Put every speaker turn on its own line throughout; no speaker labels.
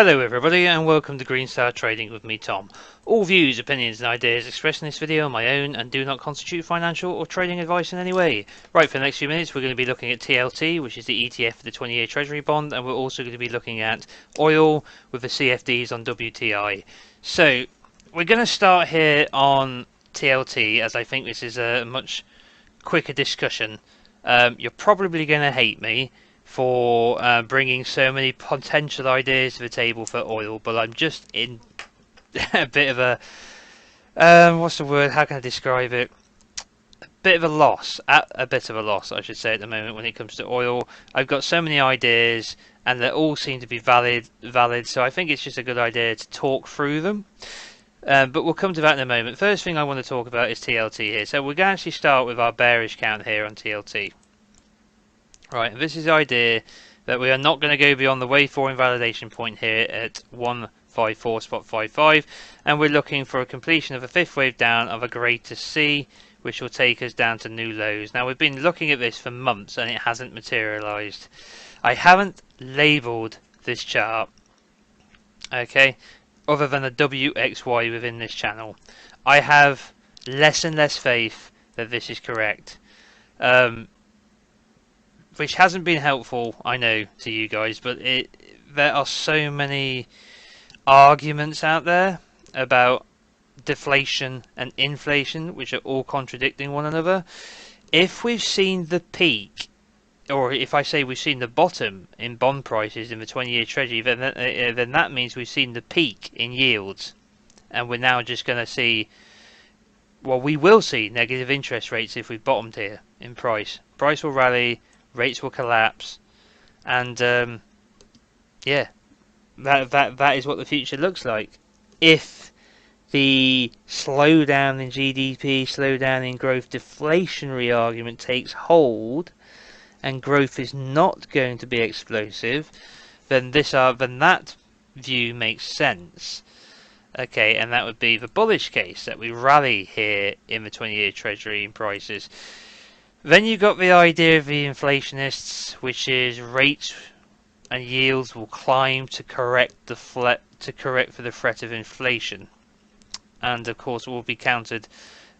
Hello everybody and welcome to Green Star Trading with me, Tom. All views, opinions and ideas expressed in this video are my own and do not constitute financial or trading advice in any way. Right, for the next few minutes we're going to be looking at TLT, which is the ETF for the 20-year Treasury bond, and we're also going to be looking at oil with the CFDs on WTI. So we're going to start here on TLT, as I think this is a much quicker discussion. You're probably going to hate me for bringing so many potential ideas to the table for oil, but I'm just in a bit of a what's the word? How can I describe it? A bit of a loss, I should say, at the moment when it comes to oil. I've got so many ideas, and they all seem to be valid. So I think it's just a good idea to talk through them. But we'll come to that in a moment. First thing I want to talk about is TLT here. So we're going to actually start with our bearish count here on TLT. Right, and this is the idea that we are not going to go beyond the wave 4 invalidation point here at 154.55, and we're looking for a completion of a fifth wave down of a greater C, which will take us down to new lows. Now we've been looking at this for months and it hasn't materialized. I haven't labeled this chart, okay, other than a WXY within this channel. I have less and less faith that this is correct. Which hasn't been helpful, I know, to you guys, but there are so many arguments out there about deflation and inflation, which are all contradicting one another. If we've seen the peak, or if I say we've seen the bottom in bond prices in the 20-year Treasury, then that means we've seen the peak in yields, and we're now just going to see, well, we will see negative interest rates if we've bottomed here in price. Price will rally, rates will collapse, and yeah, that is what the future looks like. If the slowdown in GDP, slowdown in growth, deflationary argument takes hold, and growth is not going to be explosive, then that view makes sense. Okay, and that would be the bullish case, that we rally here in the 20-year Treasury in prices. Then you got the idea of the inflationists, which is rates and yields will climb to correct for the threat of inflation, and of course it will be countered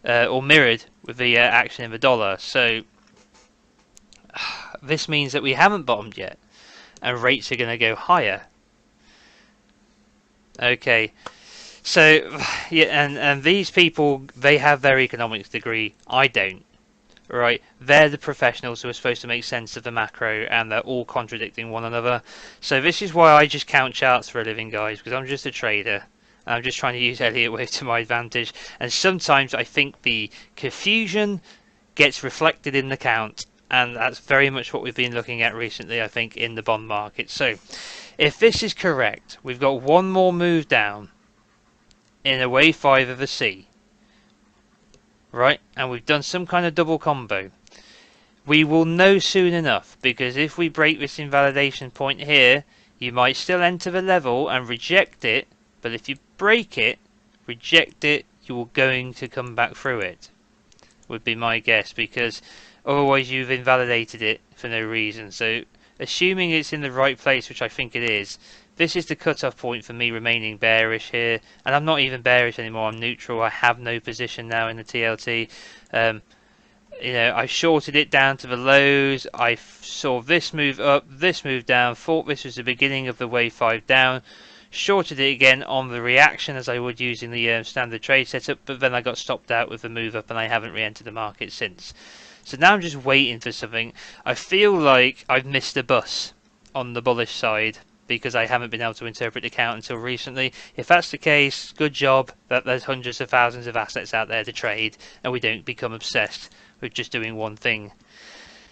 or mirrored with the action in the dollar. So this means that we haven't bottomed yet, and rates are going to go higher. Okay, so yeah, and these people, they have their economics degree. I don't. Right, they're the professionals who are supposed to make sense of the macro, and they're all contradicting one another. So this is why I just count charts for a living, guys, because I'm just a trader. I'm just trying to use Elliott wave to my advantage, and sometimes I think the confusion gets reflected in the count, and that's very much what we've been looking at recently, I think, in the bond market. So if this is correct, we've got one more move down in a wave 5 of a C. Right, and we've done some kind of double combo. We will know soon enough, because if we break this invalidation point here, you might still enter the level and reject it, but if you break it, reject it, you're going to come back through it, would be my guess, because otherwise you've invalidated it for no reason. So assuming it's in the right place, which I think it is, this is the cutoff point for me remaining bearish here, and I'm not even bearish anymore, I'm neutral. I have no position now in the TLT. You know, I shorted it down to the lows, I saw this move up, this move down, thought this was the beginning of the wave 5 down, shorted it again on the reaction as I would using the standard trade setup, but then I got stopped out with the move up and I haven't re-entered the market since. So now I'm just waiting for something. I feel like I've missed a bus on the bullish side, because I haven't been able to interpret the count until recently. If that's the case, good job that there's hundreds of thousands of assets out there to trade, and we don't become obsessed with just doing one thing.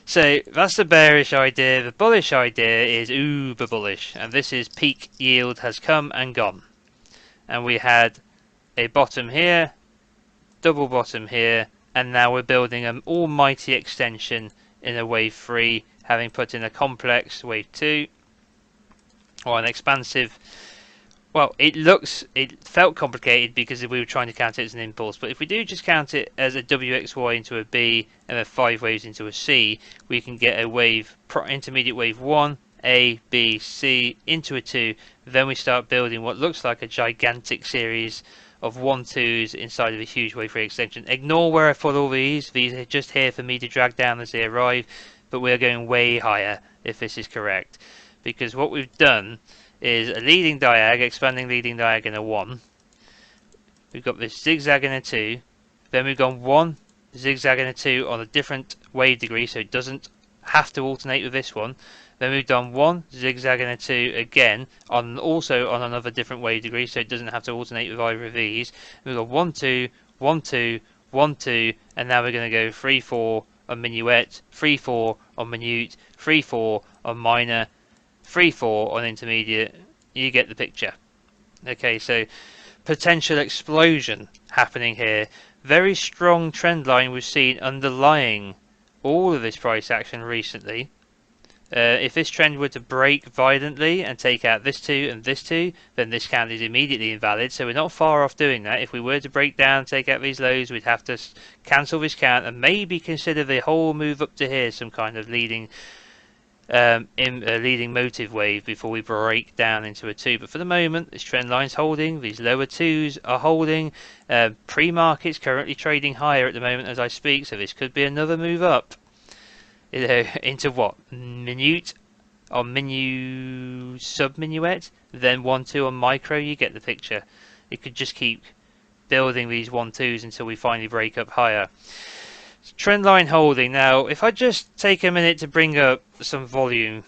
So that's the bearish idea. The bullish idea is uber bullish, and this is peak yield has come and gone. And we had a bottom here, double bottom here, and now we're building an almighty extension in a wave 3, having put in a complex wave 2. Or an expansive. Well, it felt complicated because we were trying to count it as an impulse, but if we do just count it as a WXY into a B and then 5 waves into a C, we can get a wave, intermediate wave 1, A, B, C into a 2, then we start building what looks like a gigantic series of 1-2s inside of a huge wave 3 extension. Ignore where I put all these are just here for me to drag down as they arrive, but we're going way higher if this is correct, because what we've done is a leading diag, expanding leading diag in a 1, we've got this zigzag in a 2, then we've gone 1, zigzag in a 2 on a different wave degree, so it doesn't have to alternate with this one. Then we've done 1, zigzag and a 2 again, also on another different wave degree, so it doesn't have to alternate with either of these. We've got 1, 2, 1, 2, 1, 2, and now we're going to go 3, 4 on minuet, 3, 4 on minute, 3, 4 on minor, 3, 4 on intermediate. You get the picture. Okay, so potential explosion happening here. Very strong trend line we've seen underlying all of this price action recently. If this trend were to break violently and take out this 2 and this 2, then this count is immediately invalid, so we're not far off doing that. If we were to break down, take out these lows, we'd have to cancel this count and maybe consider the whole move up to here some kind of leading leading motive wave before we break down into a 2. But for the moment, this trend line's holding, these lower 2s are holding, pre-market's currently trading higher at the moment as I speak, so this could be another move up. Into what? Minute on minu sub minuet, then 1, 2 on micro. You get the picture. It could just keep building these 1, 2s until we finally break up higher. Trend line holding. Now, if I just take a minute to bring up some volume,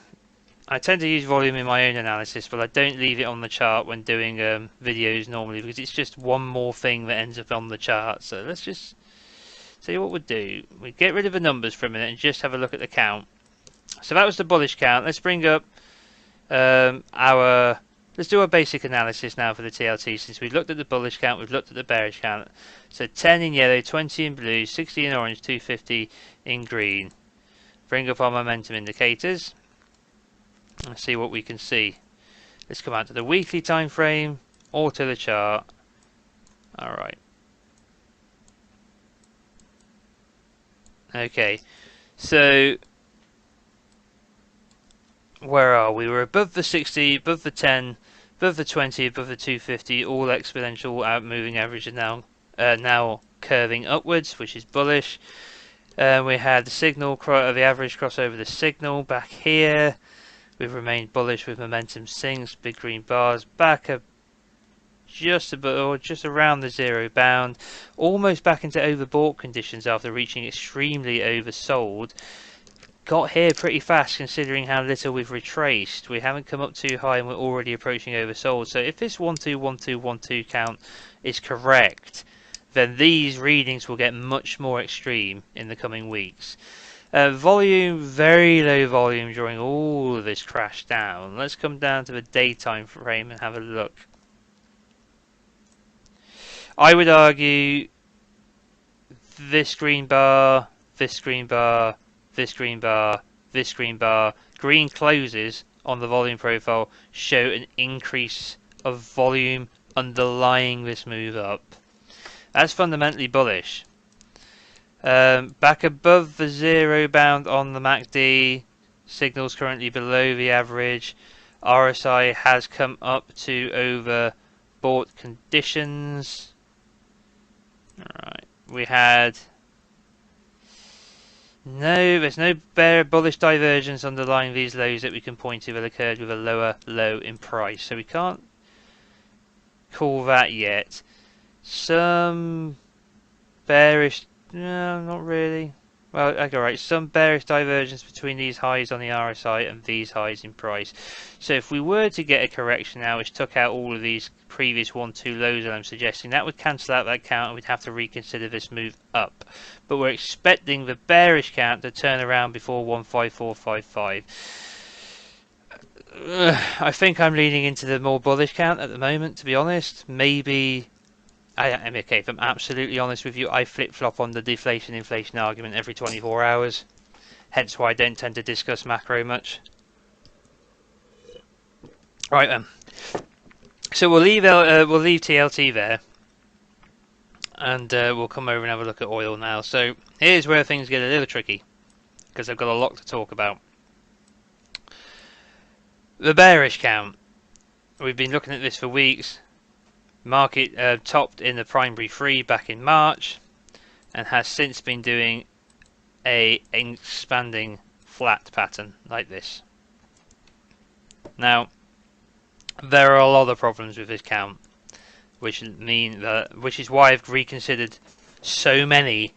I tend to use volume in my own analysis, but I don't leave it on the chart when doing videos normally because it's just one more thing that ends up on the chart. So let's just see what we'll do. We get rid of the numbers for a minute and just have a look at the count. So that was the bullish count. Let's bring up let's do a basic analysis now for the TLT. Since we've looked at the bullish count, we've looked at the bearish count. So 10 in yellow, 20 in blue, 60 in orange, 250 in green. Bring up our momentum indicators. Let's see what we can see. Let's come out to the weekly time frame or to the chart. Alright. Okay, so where are we? We're above the 60, above the 10, above the 20, above the 250. All exponential moving averages now curving upwards, which is bullish. We had the signal, the average cross over the signal back here. We've remained bullish with momentum sinks, big green bars back up just above or just around the zero bound, almost back into overbought conditions after reaching extremely oversold. Got here pretty fast considering how little we've retraced. We haven't come up too high and we're already approaching oversold. So if this 1, 2, 1, 2, 1, 2 count is correct, then these readings will get much more extreme in the coming weeks. Volume, very low volume during all of this crash down. Let's come down to the daytime frame and have a look. I would argue this green bar, this green bar, this green bar, this green bar, green closes on the volume profile show an increase of volume underlying this move up. That's fundamentally bullish. Back above the zero bound on the MACD, signals currently below the average. RSI has come up to overbought conditions. Alright, we had there's no bare bullish divergence underlying these lows that we can point to that occurred with a lower low in price, so we can't call that yet. Some bearish, no, not really. Well, okay, right, some bearish divergence between these highs on the RSI and these highs in price. So if we were to get a correction now which took out all of these previous 1-2 lows that I'm suggesting, that would cancel out that count and we'd have to reconsider this move up. But we're expecting the bearish count to turn around before 15455. I think I'm leaning into the more bullish count at the moment, to be honest. Maybe okay, if I'm absolutely honest with you, I flip-flop on the deflation-inflation argument every 24 hours. Hence why I don't tend to discuss macro much. Right then. So we'll leave TLT there. And we'll come over and have a look at oil now. So here's where things get a little tricky. Because I've got a lot to talk about. The bearish count. We've been looking at this for weeks. Market topped in the primary 3 back in March and has since been doing a expanding flat pattern like this. Now, there are a lot of problems with this count, which is why I've reconsidered so many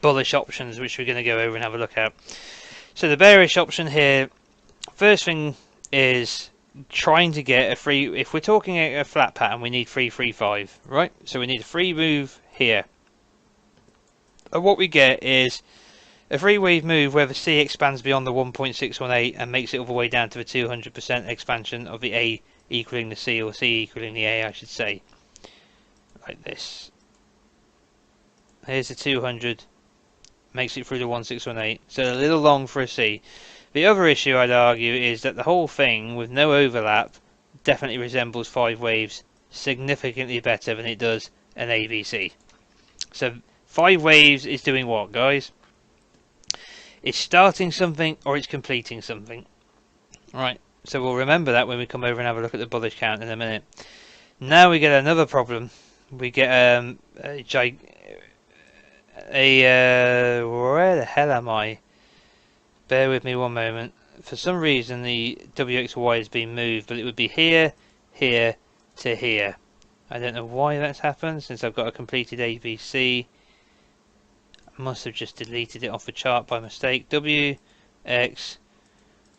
bullish options, which we're going to go over and have a look at. So the bearish option here, first thing is trying to get a free. If we're talking a flat pattern, we need 335, right? So we need a free move here. And what we get is a free wave move where the C expands beyond the 1.618 and makes it all the way down to the 200% expansion of the A equaling the C, or C equaling the A, I should say. Like this. Here's the 200, makes it through the 1618, so a little long for a C. The other issue I'd argue is that the whole thing, with no overlap, definitely resembles 5 waves significantly better than it does an ABC. So 5 waves is doing what, guys? It's starting something or it's completing something. Right, so we'll remember that when we come over and have a look at the bullish count in a minute. Now we get another problem. We get where the hell am I? Bear with me one moment. For some reason the WXY has been moved, but it would be here, here to here. I don't know why that's happened, since I've got a completed ABC. I must have just deleted it off the chart by mistake. W, X,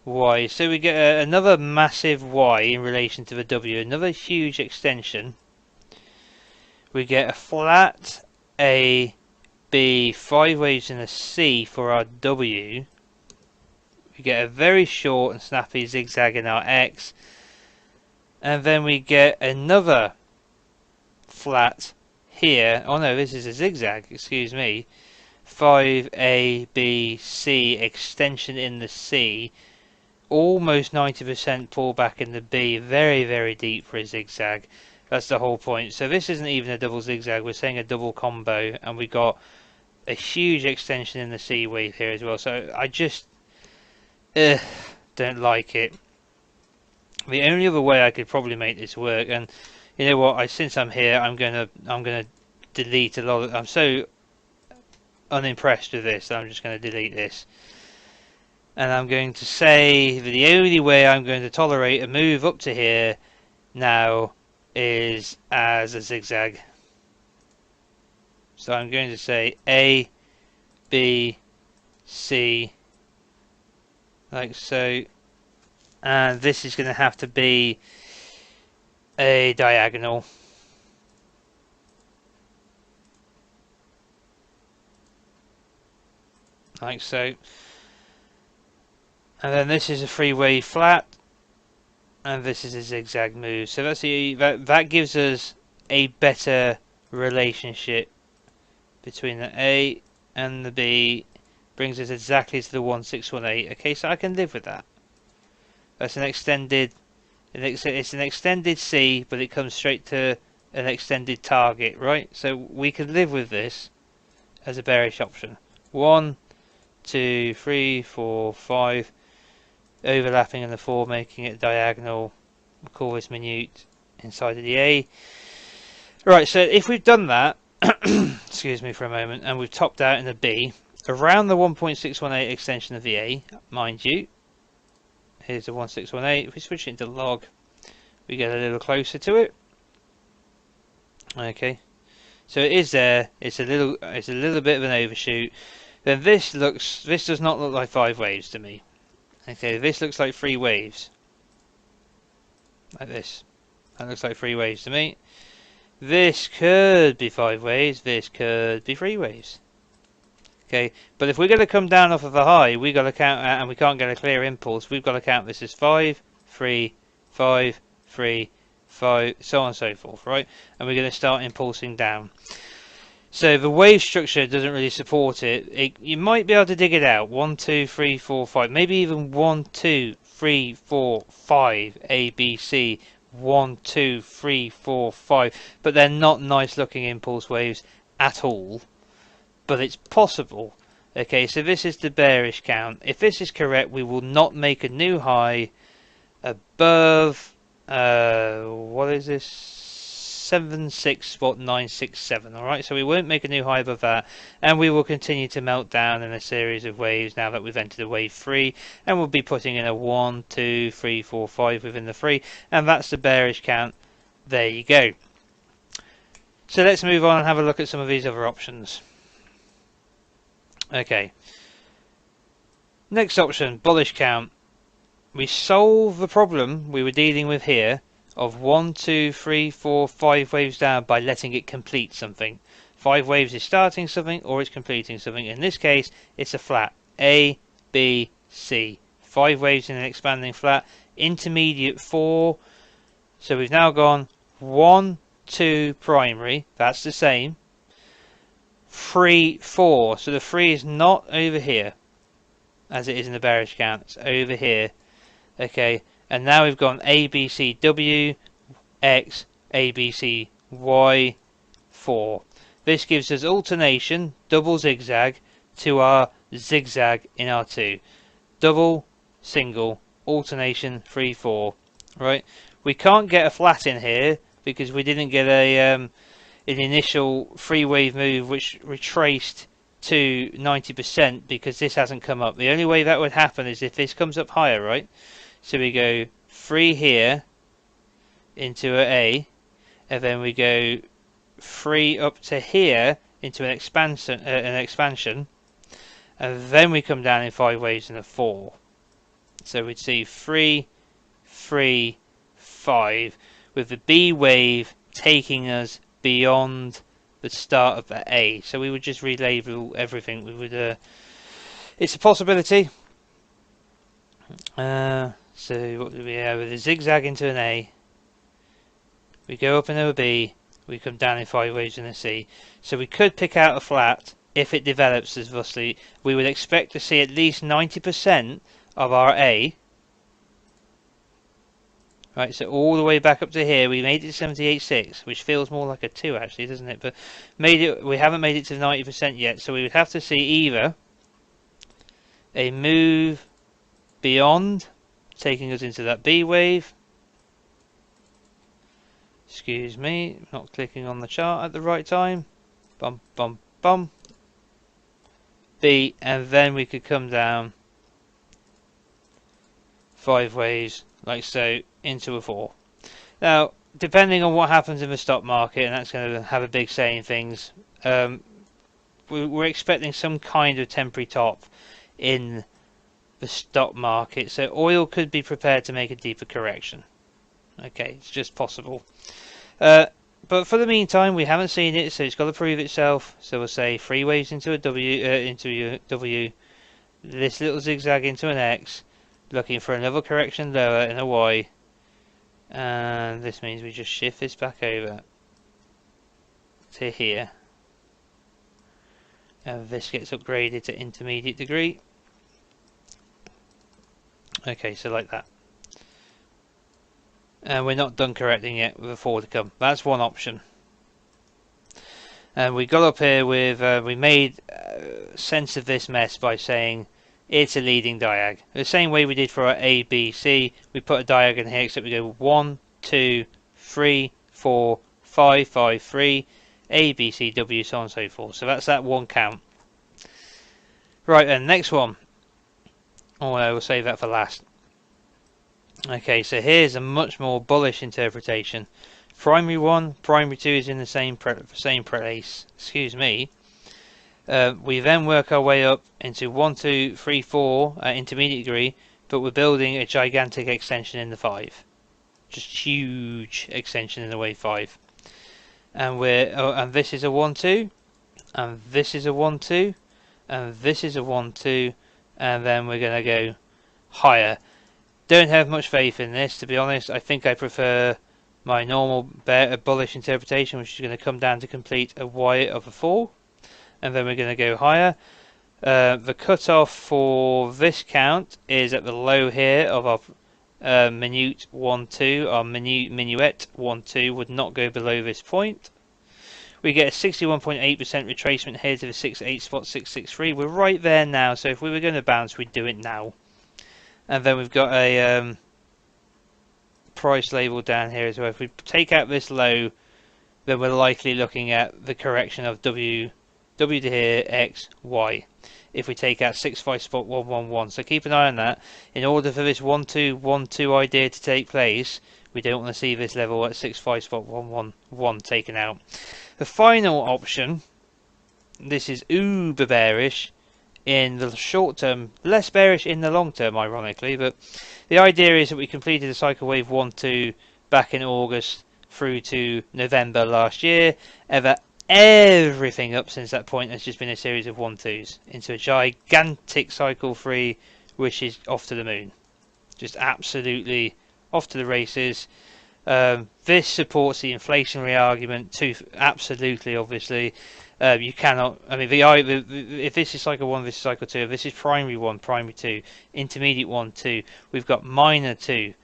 Y. So we get another massive Y in relation to the W, another huge extension. We get a flat A, B, 5 waves in a C for our W. We get a very short and snappy zigzag in our X. And then we get another flat here. Oh no, this is a zigzag, excuse me. 5A, B, C, extension in the C. Almost 90% pullback in the B. Very, very deep for a zigzag. That's the whole point. So this isn't even a double zigzag, we're saying a double combo, and we got a huge extension in the C wave here as well. So I just don't like it. The only other way I could probably make this work, and you know what, since I'm here, I'm gonna delete a lot of. I'm so unimpressed with this that I'm just going to delete this, and I'm going to say that the only way I'm going to tolerate a move up to here now is as a zigzag. So I'm going to say A, B, C, like so, and this is going to have to be a diagonal. Like so. And then this is a 3 wave flat, and this is a zigzag move. So that's that gives us a better relationship between the A and the B, brings us exactly to the 1618. Okay, so I can live with that. That's an extended, it's an extended C, but it comes straight to an extended target, right? So we can live with this as a bearish option. 1, 2, 3, 4, 5, overlapping in the 4, making it diagonal. We'll call this minute inside of the A. Right, so if we've done that, excuse me for a moment, and we've topped out in the B, around the 1.618 extension of the A, mind you, here's the 1618, if we switch it into log, we get a little closer to it. Okay, so it is there, it's a little bit of an overshoot. Then this does not look like 5 waves to me. Okay, this looks like 3 waves. Like this. That looks like 3 waves to me. This could be 5 waves, this could be 3 waves. Okay, but if we're going to come down off of a high, we've got to count, and we can't get a clear impulse, we've got to count this as 5, 3, 5, 3, 5, so on and so forth, right? And we're going to start impulsing down. So the wave structure doesn't really support it. You might be able to dig it out. 1, 2, 3, 4, 5. Maybe even 1, 2, 3, 4, 5. A, B, C. 1, 2, 3, 4, 5. But they're not nice looking impulse waves at all. But it's possible. Okay, so this is the bearish count. If this is correct, we will not make a new high above what is this, 76.967. Alright, so we won't make a new high above that, and we will continue to melt down in a series of waves now that we've entered a wave 3, and we'll be putting in a 1, 2, 3, 4, 5 within the 3, and that's the bearish count. There you go. So let's move on and have a look at some of these other options. Okay, next option, bullish count. We solve the problem we were dealing with here of 1, 2, 3, 4, 5 waves down by letting it complete something. 5 waves is starting something or it's completing something. In this case, it's a flat A, B, C. 5 waves in an expanding flat, intermediate 4. So we've now gone 1, 2 primary, that's the same. 3, 4. So the 3 is not over here as it is in the bearish count, it's over here. Okay, and now we've gone A, B, C, W, X, A, B, C, Y, 4. This gives us alternation, double zigzag, to our zigzag in R2. Double, single, alternation, 3, 4. Right, we can't get a flat in here because we didn't get an initial 3-wave move which retraced to 90% because this hasn't come up. The only way that would happen is if this comes up higher, right? So we go 3 here into an A, and then we go 3 up to here into an expansion, and then we come down in 5 waves in a 4. So we'd see 3, 3, 5, with the B wave taking us beyond the start of the A. So we would just relabel everything. We would. It's a possibility. So what do we have? With a zigzag into an A, we go up into a B, we come down in 5 waves in a C. So we could pick out a flat if it develops as thusly. We would expect to see at least 90% of our A. Right, so all the way back up to here, we made it to 78.6, which feels more like a 2 actually, doesn't it? But we haven't made it to 90% yet, so we would have to see either a move beyond, taking us into that B wave. Excuse me, not clicking on the chart at the right time. Bum, bum, bum. B, and then we could come down 5 waves, like so, into a 4. Now, depending on what happens in the stock market, and that's going to have a big say in things, we're expecting some kind of temporary top in the stock market, so oil could be prepared to make a deeper correction. Okay, it's just possible. But for the meantime, we haven't seen it, so it's got to prove itself. So we'll say 3 waves into a W, this little zigzag into an X, looking for another correction lower in a Y, and this means we just shift this back over to here, and this gets upgraded to intermediate degree. Okay, so like that. And we're not done correcting yet with a 4 to come. That's one option. And we got up here with, we made sense of this mess by saying it's a leading diag. The same way we did for our A, B, C, we put a diag in here, except we go 1, 2, 3, 4, 5, 5, 3, A, B, C, W, so on and so forth. So that's that one count. Right then, next one. Oh no, we'll save that for last. Okay, so here's a much more bullish interpretation. Primary 1, primary 2 is in the same place. Excuse me. We then work our way up into 1, 2, 3, 4 at intermediate degree, but we're building a gigantic extension in the 5. Just huge extension in the wave 5. And and this is a 1, 2, and this is a 1, 2, and this is a 1, 2, and then we're going to go higher. Don't have much faith in this, to be honest. I think I prefer my normal bullish interpretation, which is going to come down to complete a Y of a 4, and then we're going to go higher. The cutoff for this count is at the low here of our minute 1, 2. Our minuet 1, 2 would not go below this point. We get a 61.8% retracement here to the 68 spot 663. We're right there now, so if we were going to bounce, we'd do it now. And then we've got a price label down here as well. If we take out this low, then we're likely looking at the correction of W to here, X, Y. If we take out 65 spot 111, so keep an eye on that. In order for this 1212 idea to take place, we don't want to see this level at 65 spot 111 taken out. The final option, this is uber bearish in the short term, less bearish in the long term, ironically, but the idea is that we completed the cycle wave 1-2 back in August through to November last year. Everything up since that point has just been a series of 1-2s into a gigantic cycle 3, which is off to the moon, just absolutely off to the races. This supports the inflationary argument too, absolutely, obviously. You cannot, I mean, if this is cycle 1, this is cycle 2, if this is primary 1, primary 2, intermediate 1, 2, we've got minor 2,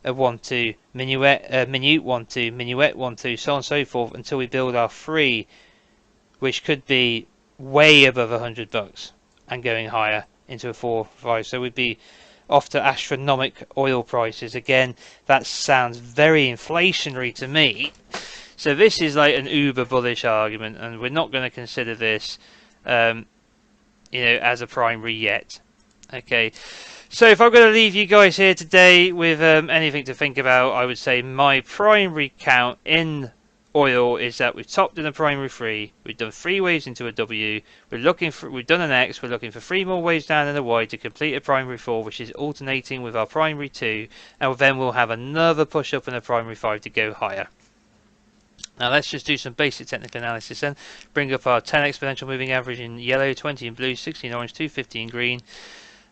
1, 2, minute 1, 2, minuet 1, 2, so on and so forth, until we build our 3, which could be way above $100 and going higher into a 4, 5. So we'd be off to astronomical oil prices. Again, that sounds very inflationary to me. So this is like an uber bullish argument, and we're not going to consider this, as a primary yet. Okay. So if I'm going to leave you guys here today with anything to think about, I would say my primary count in oil is that we've topped in a primary 3, we've done 3 waves into a W, we've done an X, we're looking for 3 more waves down in a Y to complete a primary 4, which is alternating with our primary 2, and then we'll have another push up in a primary 5 to go higher. Now let's just do some basic technical analysis then. Bring up our 10 exponential moving average in yellow, 20 in blue, 60 in orange, 250 in green.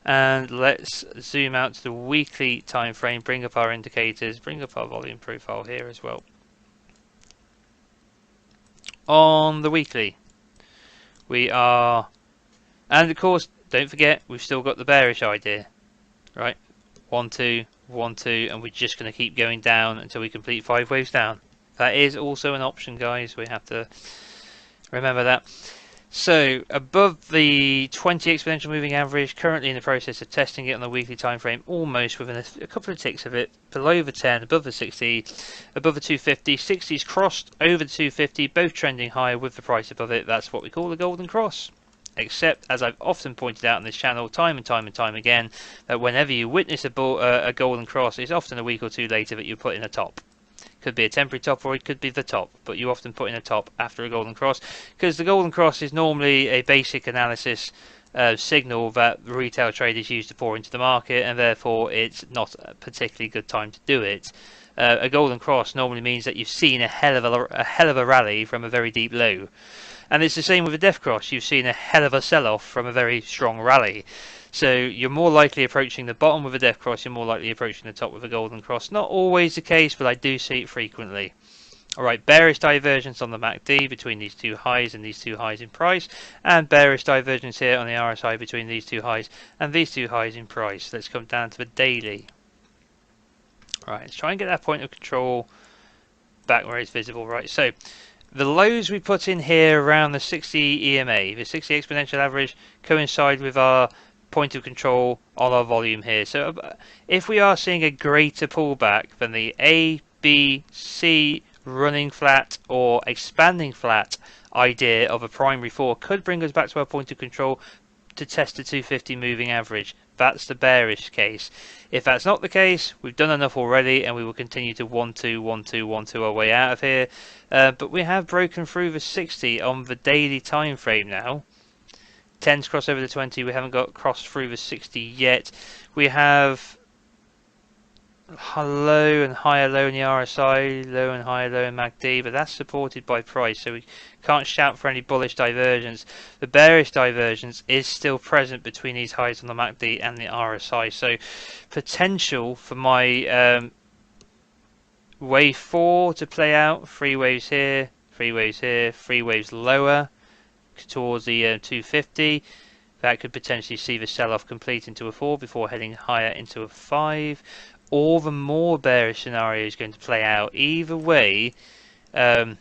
And let's zoom out to the weekly time frame, bring up our indicators, bring up our volume profile here as well. On the weekly, we are, and of course, don't forget, we've still got the bearish idea, right? 1, 2, 1, 2, and we're just going to keep going down until we complete 5 waves down. That is also an option, guys. We have to remember that. So above the 20 exponential moving average, currently in the process of testing it on the weekly time frame, almost within a couple of ticks of it. Below the 10, above the 60, above the 250, 60's crossed over the 250, both trending higher with the price above it. That's what we call the golden cross. Except, as I've often pointed out on this channel, time and time again, that whenever you witness a golden cross, it's often a week or two later that you put in a top. Could be a temporary top, or it could be the top, but you often put in a top after a golden cross, because the golden cross is normally a basic analysis signal that the retail traders use to pour into the market, and therefore it's not a particularly good time to do it. A golden cross normally means that you've seen a hell of a rally from a very deep low, and it's the same with a death cross. You've seen a hell of a sell-off from a very strong rally. So you're more likely approaching the bottom with a death cross, you're more likely approaching the top with a golden cross. Not always the case, but I do see it frequently. Alright, bearish divergence on the MACD between these two highs and these two highs in price, and bearish divergence here on the RSI between these two highs and these two highs in price. Let's come down to the daily. Right, let's try and get that point of control back where it's visible. Right, so the lows we put in here around the 60 EMA, the 60 exponential average, coincide with our point of control on our volume here. So if we are seeing a greater pullback than the A, B, C running flat or expanding flat idea of a primary 4, could bring us back to our point of control to test the 250 moving average. That's the bearish case. If that's not the case, we've done enough already, and we will continue to 1-2, 1-2, 1-2 our way out of here. But we have broken through the 60 on the daily time frame now. 10's crossed over the 20, we haven't got crossed through the 60 yet. We have low and higher low in the RSI, low and higher low in MACD, but that's supported by price, so we can't shout for any bullish divergence. The bearish divergence is still present between these highs on the MACD and the RSI, so potential for my wave 4 to play out. 3 waves here, 3 waves here, 3 waves lower towards the 250. That could potentially see the sell-off complete into a 4 before heading higher into a 5. Or the more bearish scenario is going to play out. Either way, the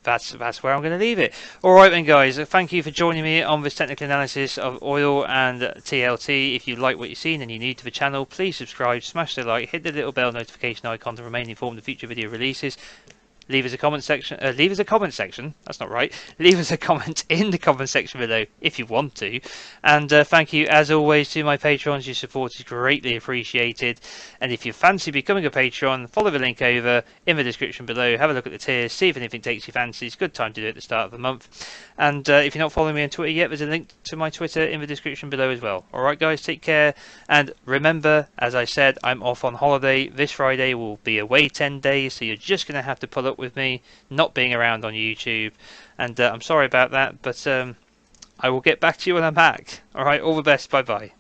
that's where I'm going to leave it. Alright then guys, thank you for joining me on this technical analysis of oil and TLT. If you like what you've seen and you're new to the channel, please subscribe, smash the like, hit the little bell notification icon to remain informed of future video releases. Leave us a comment section. That's not right. Leave us a comment in the comment section below if you want to. And thank you, as always, to my patrons. Your support is greatly appreciated. And if you fancy becoming a patron, follow the link over in the description below. Have a look at the tiers. See if anything takes your fancy. It's a good time to do it at the start of the month. And if you're not following me on Twitter yet, there's a link to my Twitter in the description below as well. All right, guys, take care. And remember, as I said, I'm off on holiday. This Friday will be away 10 days, so you're just going to have to pull up with me not being around on YouTube, and I'm sorry about that, but I will get back to you when I'm back. Alright, all the best, bye bye.